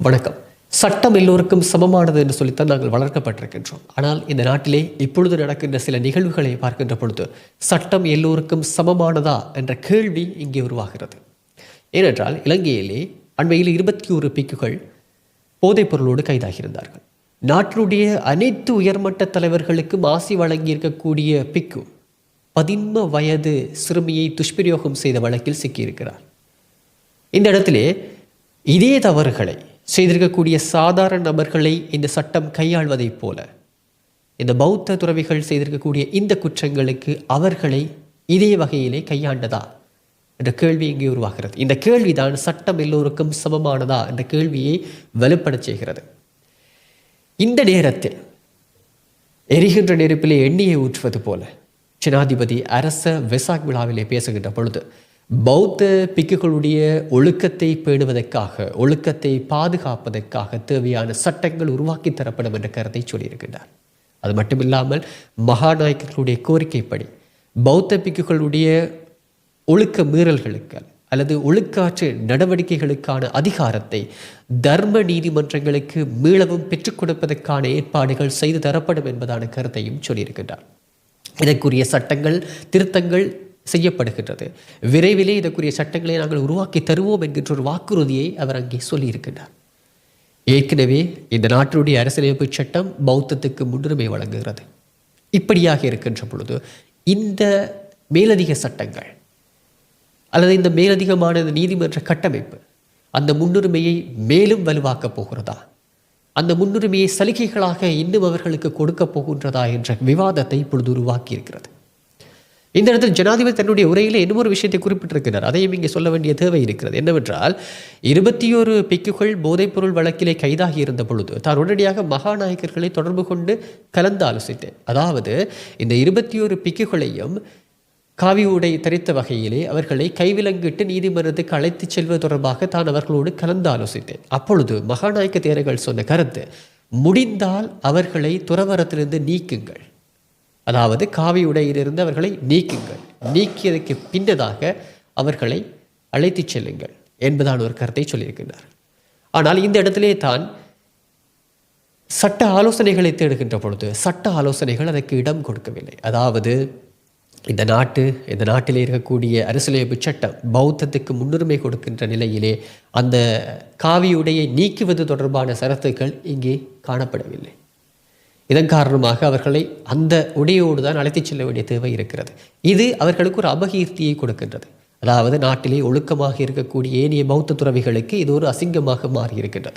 வணக்கம். சட்டம் எல்லோருக்கும் சமமானது என்று சொல்லித்தான் நாங்கள் வளர்க்கப்பட்டிருக்கின்றோம். ஆனால் இந்த நாட்டிலே இப்பொழுது நடக்கின்ற சில நிகழ்வுகளை பார்க்கின்ற பொழுது சட்டம் எல்லோருக்கும் சமமானதா என்ற கேள்வி இங்கே உருவாகிறது. ஏனென்றால் இலங்கையிலே அண்மையில் 21 பிக்குகள் போதைப் பொருளோடு கைதாகியிருந்தார்கள். நாட்டினுடைய அனைத்து உயர்மட்ட தலைவர்களுக்கும் ஆசி வழங்கியிருக்கக்கூடிய பிக்கு 13 வயது சிறுமியை துஷ்பிரயோகம் செய்த வழக்கில் சிக்கியிருக்கிறார். இந்த இடத்திலே இதே தவறுகளை செய்திருக்கக்கூடிய சாதாரண நபர்களை இந்த சட்டம் கையாள்வதைப் போல இந்த பௌத்த துறவிகள் செய்திருக்கக்கூடிய இந்த குற்றங்களுக்கு அவர்களை இதே வகையிலே கையாண்டதா என்ற கேள்வி இங்கே உருவாகிறது. இந்த கேள்விதான் சட்டம் எல்லோருக்கும் சமமானதா என்ற கேள்வியை வலுப்படச் செய்கிறது. இந்த நேரத்தில் எரிகின்ற நெருப்பிலே எண்ணெயை ஊற்றுவது போல ஜனாதிபதி அரச வெசாக் விழாவிலே பேசுகின்ற பொழுது பௌத்த பிக்குகளுடைய ஒழுக்கத்தை பேணுவதற்காக, ஒழுக்கத்தை பாதுகாப்பதற்காக தேவையான சட்டங்கள் உருவாக்கி தரப்படும் என்ற கருத்தை சொல்லியிருக்கின்றார். அது மட்டுமில்லாமல் மகாநாயக்கர்களுடைய கோரிக்கைப்படி பௌத்த பிக்குகளுடைய ஒழுக்க மீறல்களுக்கு அல்லது ஒழுக்காற்று நடவடிக்கைகளுக்கான அதிகாரத்தை தர்ம நீதிமன்றங்களுக்கு மீளவும் பெற்றுக் கொடுப்பதற்கான ஏற்பாடுகள் செய்து தரப்படும் என்பதான கருத்தையும் சொல்லியிருக்கின்றார். இதற்குரிய சட்டங்கள் திருத்தங்கள் செய்யப்படுகின்றது. விரைவிலே இதற்குரிய சட்டங்களை நாங்கள் உருவாக்கி தருவோம் என்கின்ற ஒரு வாக்குறுதியை அவர் அங்கே சொல்லியிருக்கின்றார். ஏற்கனவே இந்த நாட்டினுடைய அரசியலமைப்பு சட்டம் பௌத்தத்துக்கு முன்னுரிமை வழங்குகிறது. இப்படியாக இருக்கின்ற பொழுது இந்த மேலதிக சட்டங்கள் அல்லது இந்த மேலதிகமான நீதிமன்ற கட்டமைப்பு அந்த முன்னுரிமையை மேலும் வலுவாக்கப் போகிறதா, அந்த முன்னுரிமையை சலுகைகளாக இன்னும் அவர்களுக்கு கொடுக்க போகின்றதா என்ற விவாதத்தை இப்பொழுது உருவாக்கி இருக்கிறது. இந்த இடத்தில் ஜனாதிபதி தன்னுடைய உரையில் இன்னும் ஒரு விஷயத்தை குறிப்பிட்டிருக்கிறார். அதையும் இங்கே சொல்ல வேண்டிய தேவை இருக்கிறது. என்னவென்றால் 21 பிக்குகள் போதைப்பொருள் வழக்கிலே கைதாகி இருந்த பொழுது தான் உடனடியாக மகாநாயக்கர்களை தொடர்பு கொண்டு கலந்து ஆலோசித்தேன். அதாவது இந்த 21 பிக்குகளையும் காவி உடை தரித்த வகையிலே அவர்களை கைவிலங்கிட்டு நீதிமன்றத்துக்கு அழைத்து செல்வது தொடர்பாக தான் அவர்களோடு கலந்து ஆலோசித்தேன். அப்பொழுது மகாநாயக்க தேரர்கள் சொன்ன கருத்து, முடிந்தால் அவர்களை துறவரத்திலிருந்து நீக்குங்கள், அதாவது காவி உடையிலிருந்து அவர்களை நீக்குங்கள், நீக்கியதற்கு பின்னதாக அவர்களை அழைத்து செல்லுங்கள் என்பதான ஒரு கருத்தை சொல்லியிருக்கின்றார். ஆனால் இந்த இடத்திலே தான் சட்ட ஆலோசனைகளை தேடுகின்ற பொழுது சட்ட ஆலோசனைகள் அதற்கு இடம் கொடுக்கவில்லை. அதாவது இந்த நாட்டிலே இருக்கக்கூடிய அரசியலமைப்பு சட்டம் பௌத்தத்துக்கு முன்னுரிமை கொடுக்கின்ற நிலையிலே அந்த காவி உடையை நீக்குவது தொடர்பான சரத்துக்கள் இங்கே காணப்படவில்லை. இதன் காரணமாக அவர்களை அந்த உடையோடு தான் அழைத்துச் செல்ல வேண்டிய தேவை இருக்கிறது. இது அவர்களுக்கு ஒரு அபகீர்த்தியை கொடுக்கின்றது. அதாவது நாட்டிலே ஒழுக்கமாக இருக்கக்கூடிய ஏனைய பௌத்த துறவிகளுக்கு இது ஒரு அசிங்கமாக மாறியிருக்கின்றது.